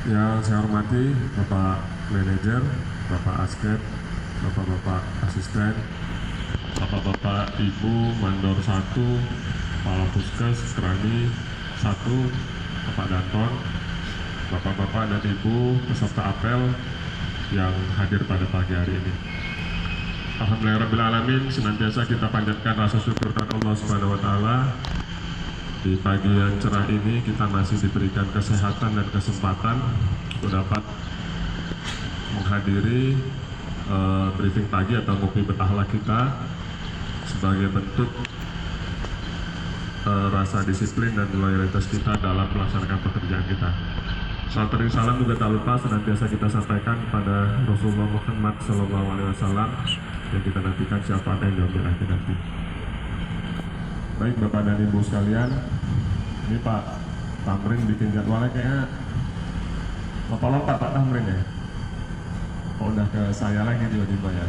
Yang saya hormati Bapak Manajer, Bapak Asket, Bapak-Bapak Asisten, Bapak-Bapak Ibu Mandor 1, Kepala Puskes, Krani 1, Bapak Danton, Bapak-Bapak dan Ibu peserta apel yang hadir pada pagi hari ini. Alhamdulillahirrahmanirrahim, senantiasa kita panjatkan rasa syukur kepada Allah Subhanahu wa Ta'ala. Di pagi yang cerah ini kita masih diberikan kesehatan dan kesempatan untuk dapat menghadiri briefing pagi atau ngopi berakhlak kita sebagai bentuk rasa disiplin dan loyalitas kita dalam melaksanakan pekerjaan kita. Salam dan salam juga tak lupa senantiasa kita sampaikan kepada Rasulullah Muhammad SAW yang kita nantikan syafaat yang diambil akhir nanti. Baik Bapak dan Ibu sekalian, ini Pak Tamrin bikin jadwalnya kayaknya lompat-lompat Pak Tamrin ya. Oh, udah ke saya lagi tiba-tiba ya.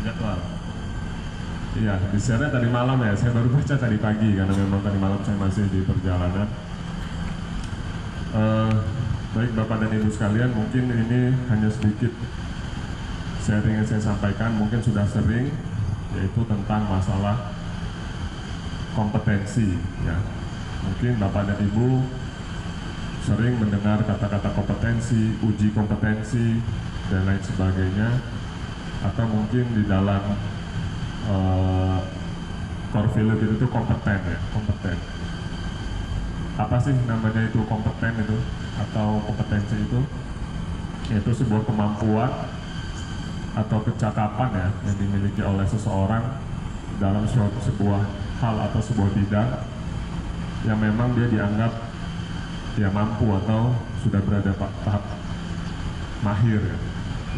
Jadwal. Iya, di share tadi malam ya, saya baru baca tadi pagi karena memang tadi malam saya masih di perjalanan. Baik Bapak dan Ibu sekalian, mungkin ini hanya sedikit sharing yang saya sampaikan, mungkin sudah sering, yaitu tentang masalah kompetensi ya. Mungkin Bapak dan Ibu sering mendengar kata-kata kompetensi, uji kompetensi dan lain sebagainya, atau mungkin di dalam core value itu kompeten ya, kompeten. Apa sih namanya itu kompeten itu atau kompetensi itu? Yaitu sebuah kemampuan atau kecakapan ya yang dimiliki oleh seseorang dalam sebuah hal atau sebuah bidang yang memang dia dianggap ya mampu atau sudah berada tahap mahir ya.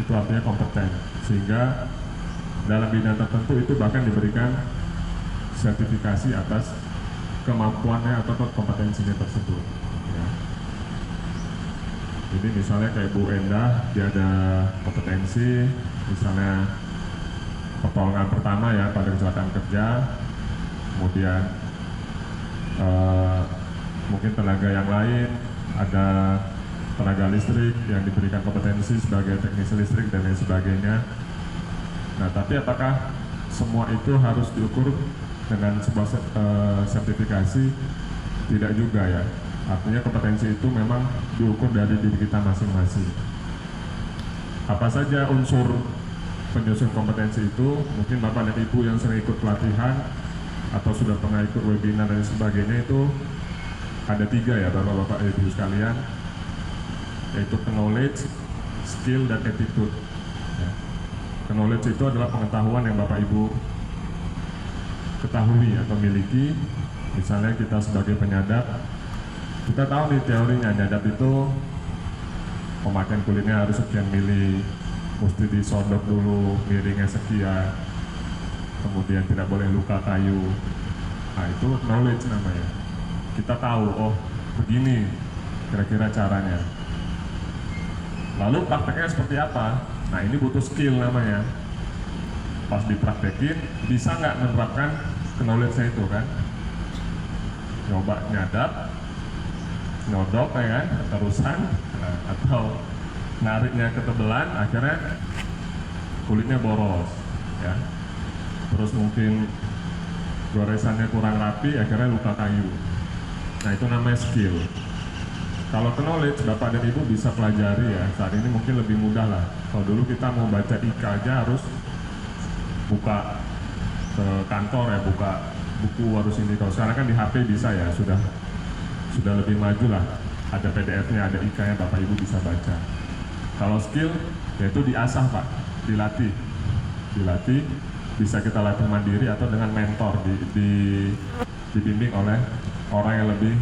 Itu artinya kompeten, sehingga dalam bidang tertentu itu bahkan diberikan sertifikasi atas kemampuannya atau kompetensinya tersebut ya. Jadi misalnya kayak Bu Endah, dia ada kompetensi misalnya pertolongan pertama ya pada kecelakaan kerja, kemudian mungkin tenaga yang lain, ada tenaga listrik yang diberikan kompetensi sebagai teknisi listrik dan lain sebagainya. Nah, tapi apakah semua itu harus diukur dengan sebuah sertifikasi? Tidak juga ya. Artinya kompetensi itu memang diukur dari diri kita masing-masing. Apa saja unsur penyusun kompetensi itu? Mungkin Bapak dan Ibu yang sering ikut pelatihan atau sudah pernah ikut webinar dan sebagainya, itu ada 3 ya Bapak-Bapak Ibu sekalian, yaitu knowledge, skill, dan attitude ya. Knowledge itu adalah pengetahuan yang Bapak Ibu ketahui atau miliki. Misalnya kita sebagai penyadap, kita tahu nih teorinya, nyadap itu pemakaian kulitnya harus sekian mili, mesti disodok dulu, miringnya sekian, kemudian tidak boleh luka kayu. Nah, itu knowledge namanya. Kita tahu, oh begini kira-kira caranya. Lalu prakteknya seperti apa? Nah, ini butuh skill namanya. Pas dipraktekin, bisa nggak menerapkan knowledge-nya itu kan? Coba nyadap, nyodok ya kan, terusan, atau nariknya ketebelan, akhirnya kulitnya boros ya. Terus mungkin goresannya kurang rapi, akhirnya luka kayu. Nah, itu namanya skill. Kalau knowledge, Bapak dan Ibu bisa pelajari ya. Saat ini mungkin lebih mudah lah. Kalau dulu kita mau baca IK aja harus buka ke kantor ya, buka buku harus ini. Kalau sekarang kan di HP bisa ya, sudah lebih maju lah. Ada PDF-nya, ada IK-nya, Bapak Ibu bisa baca. Kalau skill, yaitu diasah Pak, dilatih, bisa kita latih mandiri atau dengan mentor, dibimbing oleh orang yang lebih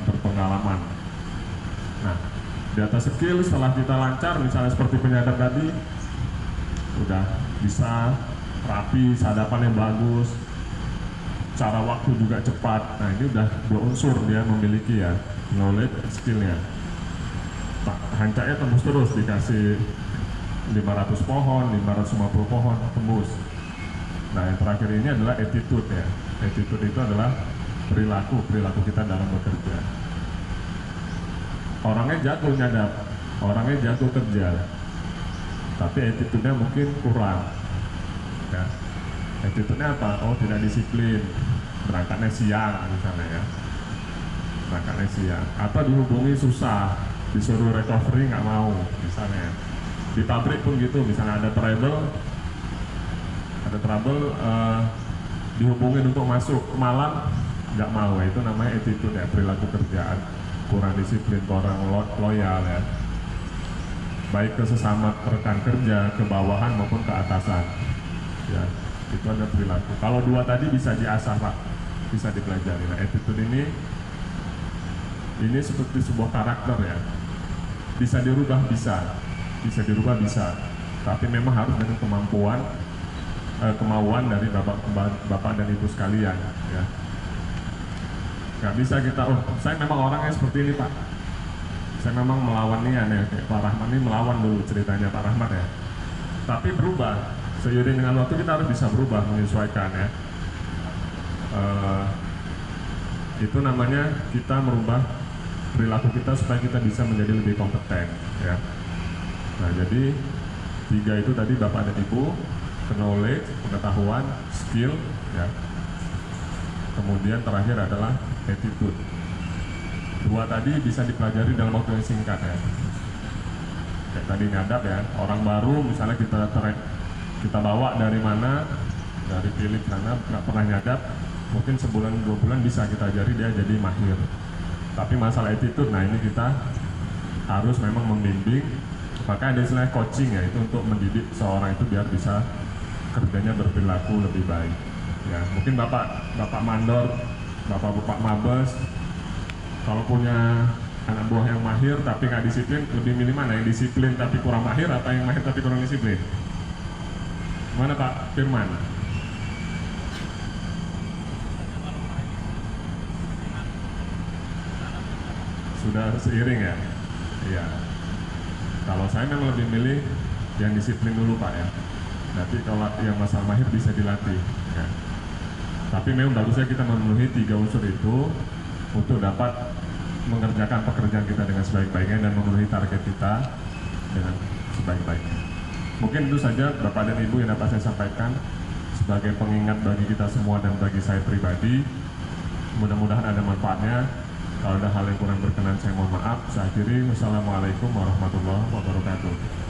berpengalaman. Nah, di atas skill, setelah kita lancar, misalnya seperti penyadap tadi, udah bisa rapi, sadapan yang bagus, cara waktu juga cepat. Nah, ini udah 2 unsur dia memiliki ya, knowledge, skillnya. Nah, hancaknya tembus terus, dikasih 500 pohon, 550 pohon, tembus. Nah, yang terakhir ini adalah attitude ya. Attitude itu adalah perilaku kita dalam bekerja. orangnya jago nyadap, orangnya jago kerja, tapi attitude-nya mungkin kurang. Ya. Attitude-nya apa? Oh, tidak disiplin, berangkatnya siang misalnya ya, berangkatnya siang, atau dihubungi susah, disuruh recovery nggak mau misalnya. Di pabrik pun gitu, misalnya ada trouble, dihubungin untuk masuk malam nggak mau, itu namanya attitude ya, perilaku kerjaan kurang disiplin, kurang loyal ya, baik ke sesama rekan kerja, ke bawahan maupun ke atasan ya, itu ada perilaku. Kalau dua tadi bisa diasah Pak, bisa dipelajari. Nah, attitude ini seperti sebuah karakter ya, bisa dirubah, bisa dirubah, tapi memang harus dengan kemauan dari bapak dan ibu sekalian ya. Nggak bisa kita, oh saya memang orangnya seperti ini Pak, saya memang melawan nih ya, kayak Pak Rahmat ini melawan dulu ceritanya Pak Rahmat ya, tapi berubah seiring dengan waktu, kita harus bisa berubah, menyesuaikan ya. Itu namanya kita merubah perilaku kita supaya kita bisa menjadi lebih kompeten ya. Nah, jadi 3 itu tadi Bapak dan Ibu, knowledge, pengetahuan, skill ya. Kemudian terakhir adalah attitude. 2 tadi bisa dipelajari dalam waktu yang singkat ya. Kayak tadi nyadap ya, orang baru misalnya kita bawa dari mana, dari Philip sana, nggak pernah nyadap, mungkin sebulan 2 bulan bisa kita ajari dia jadi mahir. Tapi masalah attitude, nah ini kita harus memang membimbing. Maka ada istilah coaching ya, itu untuk mendidik seorang itu biar bisa kerjanya berperilaku lebih baik ya. Mungkin bapak mandor, bapak mabes, kalau punya anak buah yang mahir tapi nggak disiplin, lebih milih mana? Yang disiplin tapi kurang mahir, atau yang mahir tapi kurang disiplin? Mana Pak Firman? Sudah seiring ya? Iya. Kalau saya memang lebih milih yang disiplin dulu Pak ya. Nanti kalau yang masalah mahir bisa dilatih ya. Tapi memang bagusnya kita memenuhi 3 unsur itu untuk dapat mengerjakan pekerjaan kita dengan sebaik-baiknya dan memenuhi target kita dengan sebaik-baiknya. Mungkin itu saja Bapak dan Ibu yang dapat saya sampaikan sebagai pengingat bagi kita semua dan bagi saya pribadi. Mudah-mudahan ada manfaatnya. Kalau ada hal yang kurang berkenan saya mohon maaf. Saya akhiri. Wassalamualaikum warahmatullahi wabarakatuh.